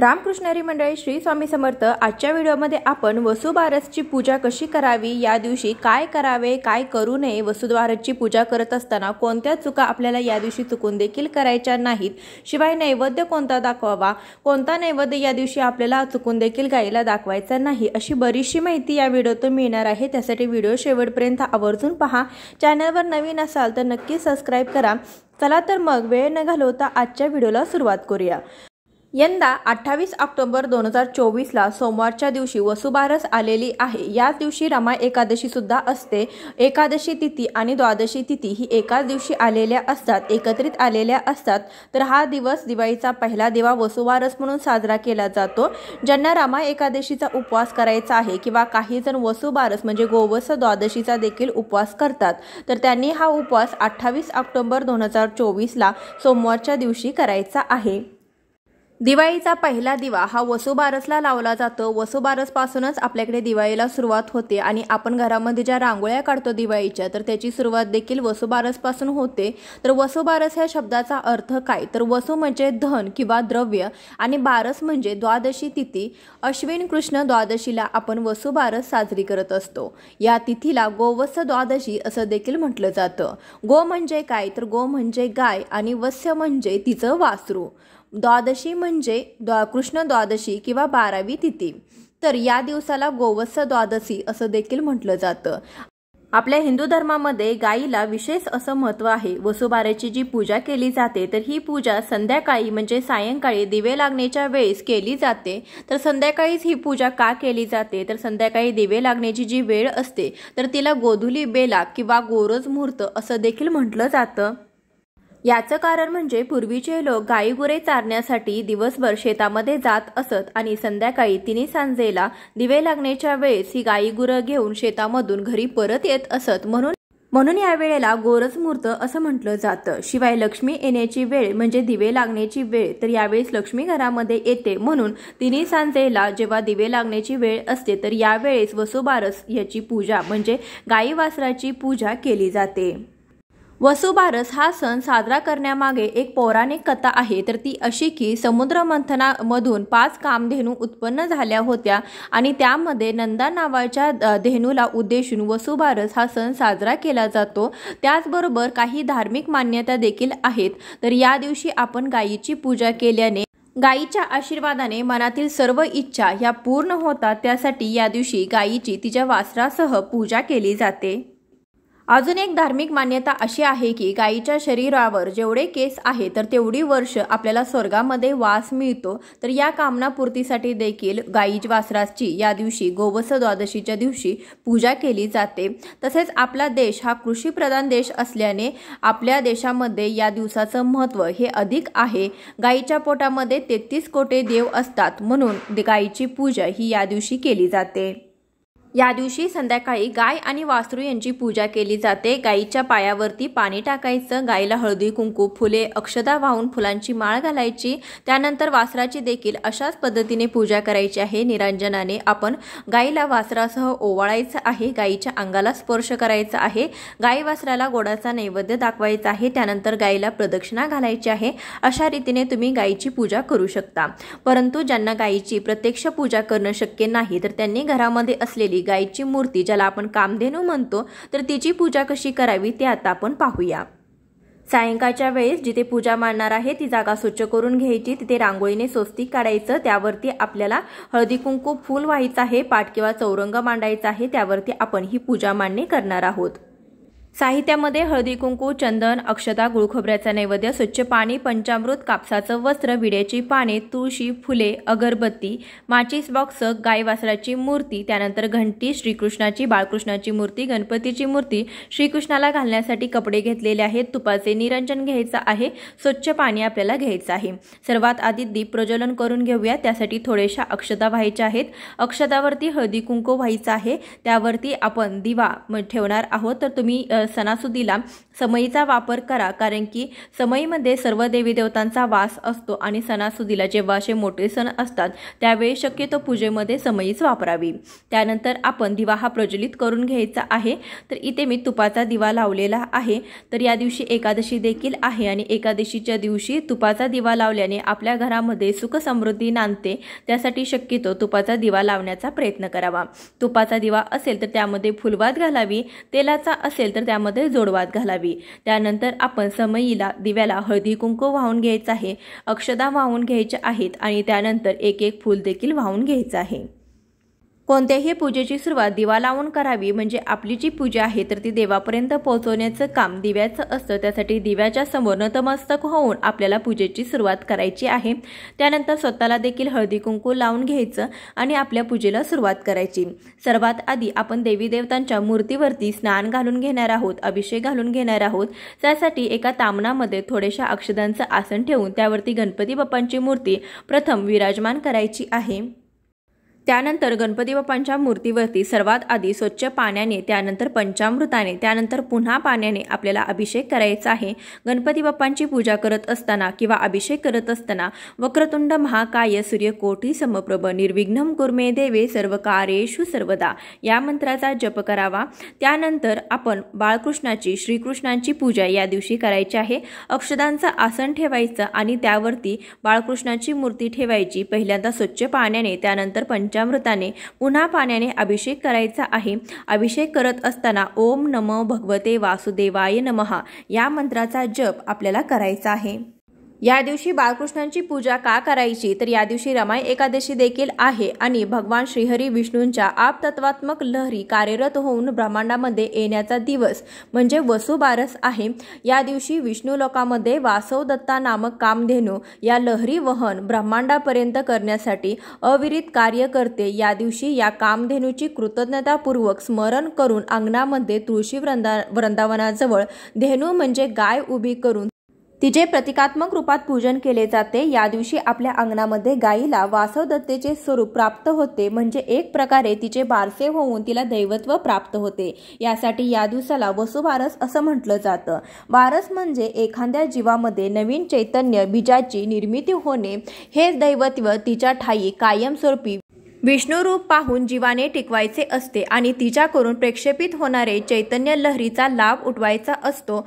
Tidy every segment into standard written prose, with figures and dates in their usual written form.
रामकृष्ण हरी मंडळी, श्री स्वामी समर्थ। आजच्या व्हिडिओमध्ये आपण वसुबारसची पूजा कशी करावी, या दिवशी काय करावे, काय करू नये, वसुबारसची पूजा करत असताना कोणत्या चुका आपल्याला या दिवशी चुकून देखील करायच्या नाहीत, शिवाय नैवेद्य कोणता दाखवावा, कोणता नैवेद्य या दिवशी आपल्याला चुकून देखील गायीला दाखवायचा नाही, अशी बरीचशी माहिती या व्हिडिओतून मिळणार आहे। त्यासाठी व्हिडिओ शेवटपर्यंत आवर्जून पहा। चॅनलवर नवीन असाल तर नक्की सबस्क्राइब करा। चला तर मग वेळ न घालवता आजच्या व्हिडिओला सुरुवात करूया। यंदा 28 ऑक्टोबर 2024 ला सोमवारच्या दिवशी वसुबारस आलेली आहे। याच दिवशी रमा एकादशी सुद्धा असते। एकादशी तिथी आणि द्वादशी तिथी ही एकाच दिवशी आलेल्या असतात, एकत्रित आलेल्या असतात। तर हा दिवस दिवाळीचा पहिला दिवा वसुबारस म्हणून साजरा केला जातो। ज्यांना रमा एकादशीचा उपवास करायचा आहे किंवा काही जण वसुबारस म्हणजे गोवत्स द्वादशीचा देखील उपवास करतात, तर त्यांनी हा उपवास 28 ऑक्टोबर 2024 ला सोमवारच्या दिवशी करायचा आहे। दिवाळीचा पहिला दिवा हा वसुबारसला लावला जातो। वसुबारस पासूनच आपल्याकडे दिवाळीला सुरुवात होते आणि आपण घरामध्ये ज्या रांगोळ्या काढतो दिवाळीच्या, तर त्याची सुरुवात देखील वसुबारस पासून होते। तर वसुबारस या शब्दाचा अर्थ काय, तर वसु म्हणजे धन किंवा द्रव्य आणि बारस म्हणजे द्वादशी तिथी। अश्विन कृष्ण द्वादशीला आपण वसुबारस साजरी करत असतो। या तिथीला गोवत्स द्वादशी असं देखील म्हटलं जातं। गो म्हणजे काय, तर गो म्हणजे गाय आणि वत्स म्हणजे तिचं वासरू। द्वादशी म्हणजे कृष्ण द्वादशी किंवा 12वी तिथी। तर या दिवसाला गोवत्स द्वादशी असं देखील म्हटलं जातं। आपल्या हिंदू धर्मामध्ये गायीला विशेष असं महत्त्व आहे। वसुबारसची जी पूजा केली जाते, तर ही पूजा संध्याकाळी म्हणजे सायंकाळी दिवे लागण्याच्या वेळेस केली जाते। तर संध्याकाळीच ही पूजा का केली जाते, तर संध्याकाळी दिवे लागण्याची जी वेळ असते, तर तिला गोधुली बेला किंवा गोरज मुहूर्त असं देखील म्हटलं जातं। याचं कारण म्हणजे पूर्वीचे लोक गाई गुरे चारण्यासाठी दिवसभर शेतामध्ये जात असत आणि संध्याकाळी तिन्ही सांजेला दिवे लागण्याच्या वेळेस ही गाई गुरं घेऊन शेतामधून घरी परत येत असत। म्हणून या वेळेला गोरज मुहूर्त असं म्हटलं जातं। शिवाय लक्ष्मी येण्याची वेळ म्हणजे दिवे लागण्याची वेळ, तर यावेळेस लक्ष्मी घरामध्ये येते, म्हणून तिन्ही सांजेला जेव्हा दिवे लागण्याची वेळ असते, तर यावेळेस वसुबारस याची पूजा म्हणजे गाई वासराची पूजा केली जाते। वसुबारस हा सण साजरा करण्यामागे एक पौराणिक कथा आहे। तर ती अशी की समुद्र मंथनामधून 5 कामधेनू उत्पन्न झाल्या होत्या आणि त्यामध्ये नंदा नावाच्या धेनूला उद्देशून वसुबारस हा सण साजरा केला जातो। त्याचबरोबर काही धार्मिक मान्यता देखील आहेत। तर या दिवशी आपण गायीची पूजा केल्याने गायीच्या आशीर्वादाने मनातील सर्व इच्छा ह्या पूर्ण होतात। त्यासाठी या दिवशी गायीची तिच्या वासरासह पूजा केली जाते। अजून एक धार्मिक मान्यता अशी आहे की गायीच्या शरीरावर जेवढे केस आहे, तर तेवढी वर्ष आपल्याला स्वर्गामध्ये वास मिळतो। तर या कामनापूर्तीसाठी देखील गायी वासराची या दिवशी गोवत्स द्वादशीच्या दिवशी पूजा केली जाते। तसेच आपला देश हा कृषीप्रधान देश असल्याने आपल्या देशामध्ये या दिवसाचं महत्त्व हे अधिक आहे। गायीच्या पोटामध्ये 33 कोटी देव असतात, म्हणून गायीची पूजा ही या दिवशी केली जाते। या दिवशी संध्याकाळी गाय आणि वासरू यांची पूजा केली जाते। गायीच्या पायावरती पाणी टाकायचं, गायीला हळदी कुंकू फुले अक्षता वाहून फुलांची माळ घालायची। त्यानंतर वासराची देखील अशाच पद्धतीने पूजा करायची आहे। निरांजनाने आपण गायीला वासरासह ओवाळायचं आहे, गायीच्या अंगाला स्पर्श करायचा आहे, गाई वासराला गोडाचा नैवेद्य दाखवायचा आहे। त्यानंतर गायीला प्रदक्षिणा घालायची आहे। अशा रीतीने तुम्ही गायीची पूजा करू शकता। परंतु ज्यांना गायीची प्रत्यक्ष पूजा करणं शक्य नाही, तर त्यांनी घरामध्ये असलेली गायीची मूर्ती, ज्याला आपण कामधेनू म्हणतो, तर तिची पूजा कशी करावी ते आता आपण पाहूया। सायंकाळच्या वेळेस जिथे पूजा मांडणार आहे ती जागा स्वच्छ करून घ्यायची। तिथे रांगोळीने स्वस्तिक काढायचं, त्यावरती आपल्याला हळदी कुंकू फूल व्हायचं आहे, पाट किंवा चौरंग मांडायचा आहे, त्यावरती आपण ही पूजा मांडणी करणार आहोत। साहित्यामध्ये हळदी कुंकू, चंदन, अक्षता, गुळखोबऱ्याचा नैवेद्य, स्वच्छ पाणी, पंचामृत, कापसाचं वस्त्र, विड्याची पाने, तुळशी, फुले, अगरबत्ती, माचीस बॉक्स, गाय वासराची मूर्ती, त्यानंतर घंटी, श्रीकृष्णाची बाळकृष्णाची मूर्ती, गणपतीची मूर्ती, श्रीकृष्णाला घालण्यासाठी कपडे घेतलेले आहेत, तुपाचे निरंजन घ्यायचं आहे, स्वच्छ पाणी आपल्याला घ्यायचं आहे। सर्वात आधी दीप प्रज्वलन करून घेऊया। त्यासाठी थोड्याशा अक्षता व्हायच्या आहेत। अक्षतावरती हळदी कुंकू व्हायचं आहे, त्यावरती आपण दिवा ठेवणार आहोत। तर तुम्ही सणासुदीला समईचा वापर करा, कारण की समईमध्ये सर्व देवी देवतांचा वास असतो आणि सणासुदीला जेव्हा असे मोठे सण असतात त्यावेळी शक्यतो पूजेमध्ये समईच वापरावी। त्यानंतर आपण दिवा हा प्रज्वलित करून घ्यायचा आहे। तर इथे मी तुपाचा दिवा लावलेला आहे। तर या दिवशी एकादशी देखील आहे आणि एकादशीच्या दिवशी तुपाचा दिवा लावल्याने आपल्या घरामध्ये सुख समृद्धी नांदते, त्यासाठी शक्यतो तुपाचा दिवा लावण्याचा प्रयत्न करावा। तुपाचा दिवा असेल तर त्यामध्ये फुलवात घालावी, तेलाचा असेल तर त्यामध्ये जोडवात घालावी। त्यानंतर आपण समईला दिव्याला हळदी कुंकू वाहून घ्यायचं आहे, अक्षता वाहून घ्यायच्या आहेत आणि त्यानंतर एक एक फूल देखील वाहून घ्यायचं आहे। कोणत्याही पूजेची सुरुवात दिवा लावून करावी, म्हणजे आपली जी पूजा आहे तर ती देवापर्यंत पोहोचवण्याचं काम दिव्याचं असतं। त्यासाठी दिव्याच्या समोर नतमस्तक होऊन आपल्याला पूजेची सुरुवात करायची आहे। त्यानंतर स्वतःला देखील हळदी कुंकू लावून घ्यायचं आणि आपल्या पूजेला सुरुवात करायची। सर्वात आधी आपण देवी देवतांच्या मूर्तीवरती स्नान घालून घेणार आहोत, अभिषेक घालून घेणार आहोत। त्यासाठी एका तामणामध्ये थोडेशा अक्षदांचं आसन ठेवून त्यावरती गणपती बाप्पांची मूर्ती प्रथम विराजमान करायची आहे। त्यानंतर गणपती बाप्पांच्या मूर्तीवरती सर्वात आधी स्वच्छ पाण्याने, त्यानंतर पंचामृताने, त्यानंतर पुन्हा पाण्याने आपल्याला अभिषेक करायचा आहे। गणपती बाप्पांची पूजा करत असताना किंवा अभिषेक करत असताना वक्रतुंड महाकाय सूर्यकोटी समप्रभ निर्विघ्नं कुर्मे देवे सर्वकार्येषु सर्वदा या मंत्राचा जप करावा। त्यानंतर आपण बाळकृष्णाची, श्रीकृष्णांची पूजा या दिवशी करायची आहे। अक्षदांचं आसन ठेवायचं आणि त्यावरती बाळकृष्णाची मूर्ती ठेवायची। पहिल्यांदा स्वच्छ पाण्याने, त्यानंतर पंचामृताने, पुन्हा पाण्याने अभिषेक करायचा आहे। अभिषेक करत असताना ओम नमो भगवते वासुदेवाय नमः या मंत्राचा जप आपल्याला करायचा आहे। या दिवशी बाळकृष्णांची पूजा का करायची, तर या दिवशी रमाई एकादशी देखील आहे आणि भगवान श्रीहरी विष्णूंच्या आपतत्वात्मक लहरी कार्यरत होऊन ब्रह्मांडामध्ये येण्याचा दिवस म्हणजे वसुबारस आहे। या दिवशी विष्णू लोकामध्ये वासवदत्ता नामक कामधेनू या लहरी वहन ब्रह्मांडापर्यंत करण्यासाठी अविरत कार्य करते। या दिवशी या कामधेनूची कृतज्ञतापूर्वक स्मरण करून अंगणामध्ये तुळशी वृंदावनाजवळ धेनू म्हणजे गाय उभी करून तिचे प्रतिकात्मक रूपात पूजन केले जाते। या दिवशी आपल्या अंगणामध्ये गायीला वासवदत्तेचे स्वरूप प्राप्त होते, म्हणजे एक प्रकारे तिचे बारसे होऊन तिला दैवत्व प्राप्त होते। यासाठी या दिवसाला वसुबारस असं म्हटलं जातं। बारस म्हणजे एखाद्या जीवामध्ये नवीन चैतन्य बीजाची निर्मिती होणे। हे दैवत्व तिच्या ठायी कायमस्वरूपी विष्णू रूप पाहून जीवाने टिकवायचे असते आणि तिच्याकडून प्रक्षेपित होणारे चैतन्य लहरीचा लाभ उठवायचा असतो।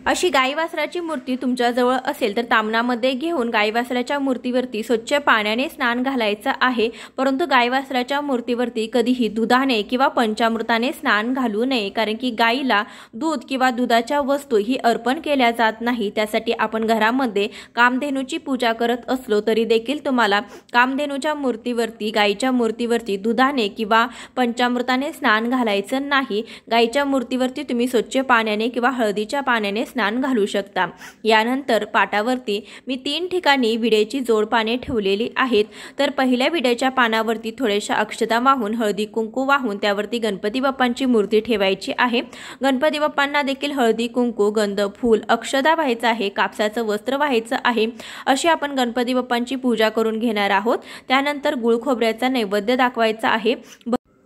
अशी गाईवासराची मूर्ती तुमच्याजवळ असेल तर तामणामध्ये घेऊन गाईवासराच्या मूर्तीवरती स्वच्छ पाण्याने स्नान घालायचं आहे। परंतु गाईवासराच्या मूर्तीवरती कधीही दुधाने किंवा पंचामृताने स्नान घालू नये, कारण की गाईला दूध किंवा दुधाच्या वस्तू ही अर्पण केल्या जात नाही। त्यासाठी आपण घरामध्ये कामधेनूची पूजा करत असलो तरी देखील तुम्हाला कामधेनूच्या मूर्तीवरती, गाईच्या मूर्तीवरती दुधाने किंवा पंचामृताने स्नान घालायचं नाही। गाईच्या मूर्तीवरती तुम्ही स्वच्छ पाण्याने किंवा हळदीच्या पाण्याने स्नान घालू शकता। यानंतर पाटावरती मी 3 ठिकाणी विड्याची जोडपाने ठेवलेली आहेत। तर पहिल्या विड्याच्या पानावरती थोड्याशा अक्षता वाहून, हळदी कुंकू वाहून त्यावरती गणपती बाप्पांची मूर्ती ठेवायची आहे। गणपती बाप्पांना देखील हळदी कुंकू, गंध, फूल, अक्षता व्हायचं आहे, कापसाचं वस्त्र व्हायचं आहे। अशी आपण गणपती बाप्पांची पूजा करून घेणार आहोत। त्यानंतर गुळ खोबऱ्याचा नैवेद्य दाखवायचा आहे।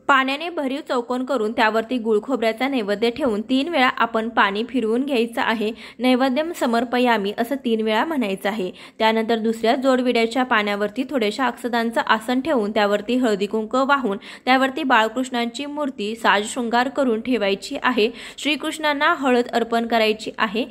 पाण्याने भरीव चौकोन करून त्यावरती गुळ खोबऱ्याचा नैवेद्य ठेवून 3 वेळा आपण पाणी फिरवून घ्यायचं आहे। नैवेद्यम समर्पयामी असं 3 वेळा म्हणायचं आहे। त्यानंतर दुसऱ्या जोडविड्याच्या पाण्यावरती थोड्याशा अक्षदांचं आसन ठेवून त्यावरती हळदी कुंकू वाहून त्यावरती बाळकृष्णांची मूर्ती साज शृंगार करून ठेवायची आहे। श्रीकृष्णांना हळद अर्पण करायची आहे,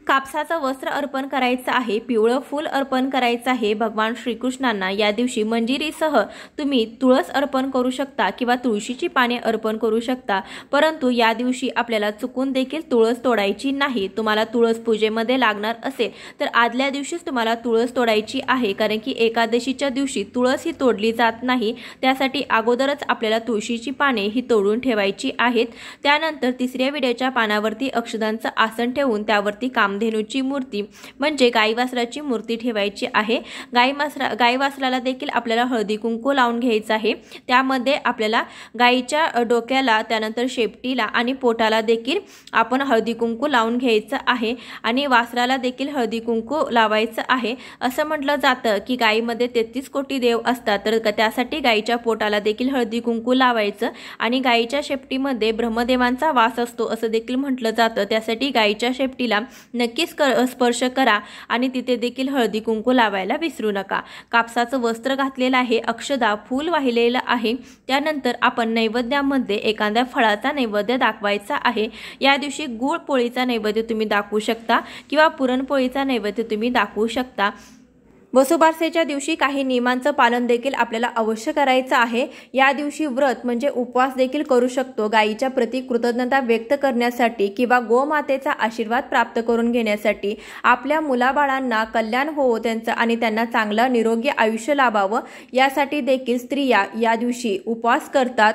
कापसाचं वस्त्र अर्पण करायचं आहे, पिवळं फूल अर्पण करायचं आहे। भगवान श्रीकृष्णांना या दिवशी मंजिरीसह तुम्ही तुळस अर्पण करू शकता किंवा तुळशीची पाने अर्पण करू शकता, परंतु या दिवशी आपल्याला चुकून देखील तुळस तोडायची नाही। तुम्हाला तुळस पूजेमध्ये लागणार असेल तर आदल्या दिवशीच तुम्हाला तुळस तोडायची आहे, कारण की एकादशीच्या दिवशी तुळस ही तोडली जात नाही। त्यासाठी अगोदरच आपल्याला तुळशीची पाने ही तोडून ठेवायची आहेत। त्यानंतर तिसऱ्या विड्याच्या पानावरती अक्षदांचं आसन ठेवून त्यावरती कामधेनूची मूर्ती म्हणजे गाई वासराची मूर्ती ठेवायची आहे। गाई वासराला देखील आपल्याला हळदी कुंकू लावून घ्यायचं आहे। त्यामध्ये आपल्याला गाईच्या डोक्याला, त्यानंतर शेपटीला आणि पोटाला देखील आपण हळदी कुंकू लावून घ्यायचं आहे आणि वासराला देखील हळदी कुंकू लावायचं आहे। असं म्हटलं जातं की गाईमध्ये 33 कोटी देव असतात, तर त्यासाठी गाईच्या पोटाला देखील हळदी कुंकू लावायचं आणि गाईच्या शेपटीमध्ये ब्रह्मदेवांचा वास असतो असं देखील म्हटलं जातं। त्यासाठी गाईच्या शेपटीला नक्कीच स्पर्श करा आणि तिथे देखील हळदी कुंकू लावायला विसरू नका। कापसाचं वस्त्र घातलेलं आहे, अक्षदा, फूल वाहिलेलं आहे। त्यानंतर आपण नैवेद्यामध्ये एखाद्या फळाचा नैवेद्य दाखवायचा आहे। या दिवशी गूळ पोळीचा नैवेद्य तुम्ही दाखवू शकता किंवा पुरणपोळीचा नैवेद्य तुम्ही दाखवू शकता। वसुबारसेच्या दिवशी काही नियमांचं पालन देखील आपल्याला अवश्य करायचं आहे। या दिवशी व्रत म्हणजे उपवास देखील करू शकतो, गायीच्या प्रति कृतज्ञता व्यक्त करण्यासाठी किंवा गोमातेचा आशीर्वाद प्राप्त करून घेण्यासाठी, आपल्या मुलाबाळांना कल्याण होवो त्यांचं आणि त्यांना चांगलं निरोगी आयुष्य लाभावं यासाठी देखील स्त्रिया या दिवशी उपवास करतात।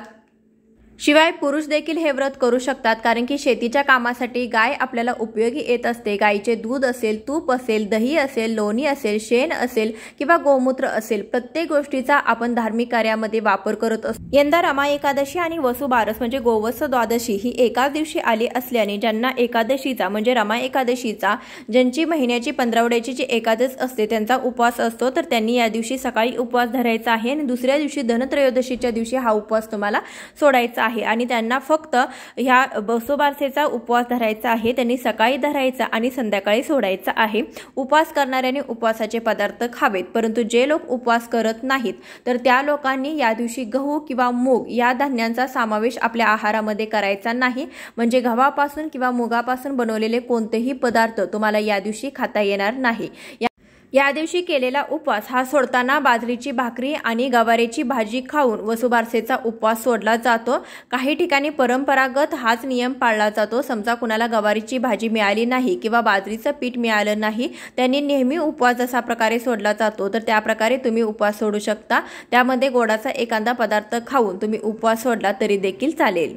शिवाय पुरुष देखील हे व्रत करू शकतात, कारण की शेतीच्या कामासाठी गाय आपल्याला उपयोगी येत असते। गायीचे दूध असेल, तूप असेल, दही असेल, लोणी असेल, शेण असेल किंवा गोमूत्र असेल, प्रत्येक गोष्टीचा आपण धार्मिक कार्यामध्ये वापर करत असतो। यंदा रमा एकादशी आणि वसुबारस म्हणजे गोवत्स द्वादशी ही एकाच दिवशी आली असल्याने ज्यांना एकादशीचा म्हणजे रमा एकादशीचा, ज्यांची महिन्याची 15वड्याची जी एकादश असते त्यांचा उपवास असतो, तर त्यांनी या दिवशी सकाळी उपवास धरायचा आहे आणि दुसऱ्या दिवशी धनत्रयोदशीच्या दिवशी हा उपवास तुम्हाला सोडायचा आहे आणि त्यांना फक्त ह्या वसुबारसेचा उपवास धरायचा आहे। त्यांनी सकाळी धरायचा आणि संध्याकाळी सोडायचा आहे। उपवास करणाऱ्यांनी उपवासाचे पदार्थ खावेत, परंतु जे लोक उपवास करत नाहीत तर त्या लोकांनी या दिवशी गहू किंवा मूग या धान्यांचा समावेश आपल्या आहारामध्ये करायचा नाही। म्हणजे गव्हापासून किंवा मुगापासून बनवलेले कोणतेही पदार्थ तुम्हाला या दिवशी खाता येणार नाही। या दिवशी केलेला उपवास हा सोडताना बाजरीची भाकरी आणि गवारीची भाजी खाऊन वसुबारसेचा उपवास सोडला जातो। काही ठिकाणी परंपरागत हाच नियम पाळला जातो। समजा कुणाला गवारीची भाजी मिळाली नाही किंवा बाजरीचं पीठ मिळालं नाही, त्यांनी नेहमी उपवास जसा प्रकारे सोडला जातो तर त्या प्रकारे तुम्ही उपवास सोडू शकता। त्यामध्ये गोडाचा एखादा पदार्थ खाऊन तुम्ही उपवास सोडला तरी देखील चालेल।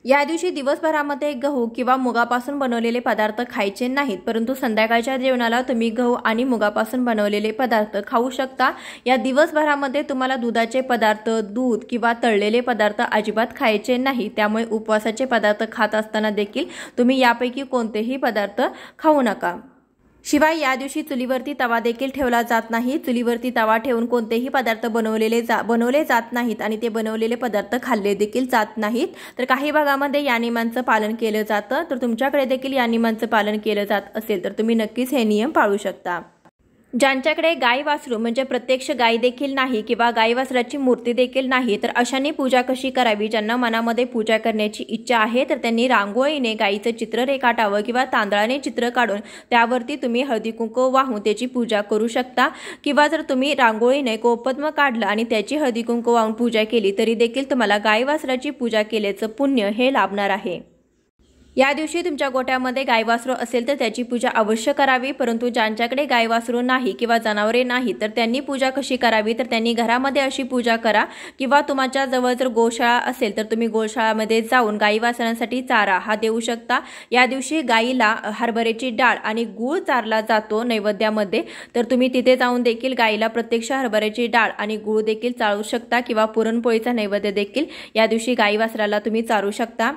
या दिवशी दिवसभरामध्ये गहू किंवा मुगापासून बनवलेले पदार्थ खायचे नाहीत, परंतु संध्याकाळच्या जेवणाला तुम्ही गहू आणि मुगापासून बनवलेले पदार्थ खाऊ शकता। या दिवसभरामध्ये तुम्हाला दुधाचे पदार्थ, दूध किंवा तळलेले पदार्थ अजिबात खायचे नाही। त्यामुळे उपवासाचे पदार्थ खात असताना देखील तुम्ही यापैकी कोणतेही पदार्थ खाऊ नका। शिवाय या दिवशी चुलीवरती तवा देखील ठेवला जात नाही। चुलीवरती तवा ठेवून कोणतेही पदार्थ बनवले जात नाहीत आणि ते बनवलेले पदार्थ खाल्ले देखील जात नाहीत। तर काही भागामध्ये या नियमांचं पालन केलं जातं, तर तुमच्याकडे देखील या नियमांचं पालन केलं जात असेल तर तुम्ही नक्कीच हे नियम पाळू शकता। ज्यांच्याकडे गाय वासरू म्हणजे प्रत्यक्ष गाय देखील नाही किंवा गाय वासराची मूर्ती देखील नाही, तर अशांनी पूजा कशी करावी? ज्यांना मनामध्ये पूजा करण्याची इच्छा आहे तर त्यांनी रांगोळीने गायीचं चित्र रेखाटावं किंवा तांदळाने चित्र काढून त्यावरती तुम्ही हळदी कुंकू वाहून त्याची पूजा करू शकता। किंवा जर तुम्ही रांगोळीने गोपद्म काढलं आणि त्याची हळदी कुंकू वाहून पूजा केली तरी देखील तुम्हाला गाय वासराची पूजा केल्याचं पुण्य हे लाभणार आहे। या दिवशी तुमच्या गोठ्यामध्ये गाय वासरू असेल तर त्याची पूजा अवश्य करावी, परंतु ज्यांच्याकडे गाय वासरू नाही किंवा जनावरे नाही तर त्यांनी पूजा कशी करावी? तर त्यांनी घरामध्ये अशी पूजा करा किंवा तुमच्या जवळ जर गोशाळा असेल तर तुम्ही गोशाळामध्ये जाऊन गाई वासरांसाठी चारा हा देऊ शकता। या दिवशी गाईला हरभऱ्याची डाळ आणि गूळ चारला जातो नैवेद्यामध्ये, तर तुम्ही तिथे जाऊन देखील गाईला प्रत्यक्ष हरभऱ्याची डाळ आणि गूळ देखील चाळू शकता किंवा पुरणपोळीचा नैवेद्य देखील या दिवशी गाई वासराला तुम्ही चारू शकता।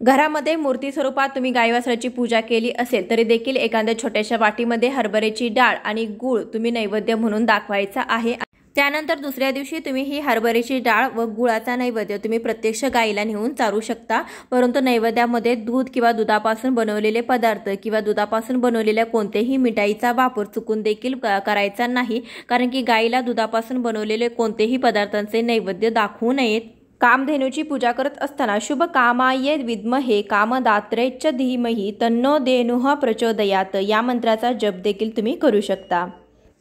घरामध्ये मूर्ती स्वरूपात तुम्ही गाय वासराची पूजा केली असेल तरी देखील एखाद्या छोट्याशा वाटीमध्ये हरभऱ्याची डाळ आणि गूळ तुम्ही नैवेद्य म्हणून दाखवायचा आहे। त्यानंतर दुसऱ्या दिवशी तुम्ही ही हरभऱ्याची डाळ व गुळाचा नैवेद्य तुम्ही प्रत्यक्ष गायीला नेऊन चारू शकता, परंतु नैवेद्यामध्ये दूध किंवा दुधापासून बनवलेले पदार्थ किंवा दुधापासून बनवलेल्या कोणत्याही मिठाईचा वापर चुकून देखील करायचा नाही, कारण की गायीला दुधापासून बनवलेले कोणतेही पदार्थांचे नैवेद्य दाखवू नयेत। कामधेनूची पूजा करत असताना शुभ कामाय विद्महे कामदात्रेच धीमहि तन्नो धेनुः प्रचोदयात या मंत्राचा जप देखील तुम्ही करू शकता।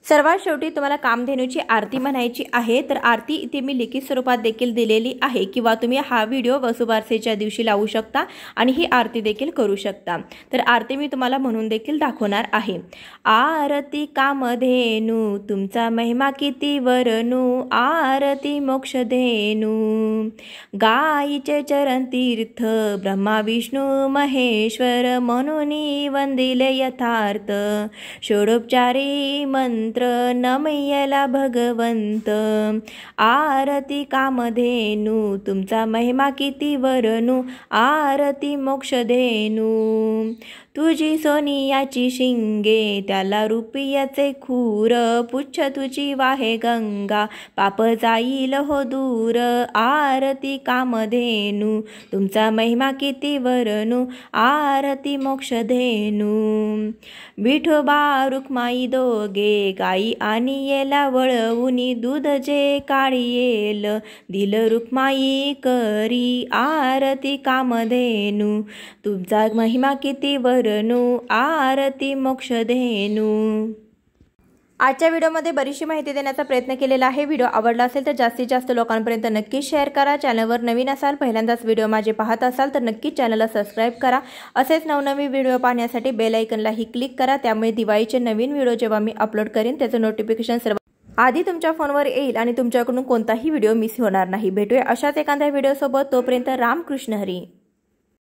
सर्वात शेवटी तुम्हाला कामधेनूची आरती म्हणायची आहे, तर आरती इथे मी लिखित स्वरूपात देखील दिलेली आहे किंवा तुम्ही हा व्हिडिओ वसुबारसेच्या दिवशी लावू शकता आणि ही आरती देखील करू शकता। तर आरती मी तुम्हाला म्हणून देखील दाखवणार आहे। आरती कामधेनू तुमचा महिमा किती वर्णू, आरती मोक्षधेनू गायीचे चरण तीर्थ ब्रह्मा विष्णू महेश्वर म्हणून वंदिले यथार्थ षोडोपचारी मंत्र नमयला भगवंत। आरती कामधेनू तुमचा महिमा किती वर्णू, आरती मोक्षधेनू तुझी सोनियाची शिंगे त्याला रुपयाचे खूर, पुच्छ तुझी वाहे गंगा पाप जाईल हो दूर। आरती कामधेनू तुमचा महिमा किती वर्णू, आरती मोक्षधेनू विठोबा रुक्माई दोघे गाई आणि येला वळवुनी दूध जे काळी येल दिल रुक्माई करी। आरती कामधेनू तुमचा महिमा किती वर्णू, आरती मोक्षधेनू। आजच्या व्हिडिओमध्ये बरीचशी माहिती देण्याचा प्रयत्न केलेला आहे। व्हिडिओ आवडला असेल तर जास्तीत जास्त लोकांपर्यंत नक्की शेअर करा। चॅनलवर नवीन असाल, पहिल्यांदाच व्हिडिओ माझे पाहत असाल तर नक्की चॅनलला सबस्क्राईब करा। असेच नवनवीन व्हिडिओ पाहण्यासाठी बेल आयकॉनलाही क्लिक करा, त्यामुळे दिवाळीचे नवीन व्हिडिओ जेव्हा मी अपलोड करेन त्याचं नोटिफिकेशन सर्व आधी तुमच्या फोनवर येईल आणि तुमच्याकडून कोणताही व्हिडिओ मिस होणार नाही। भेटूया अशाच एखाद्या व्हिडिओसोबत, तोपर्यंत रामकृष्ण हरी।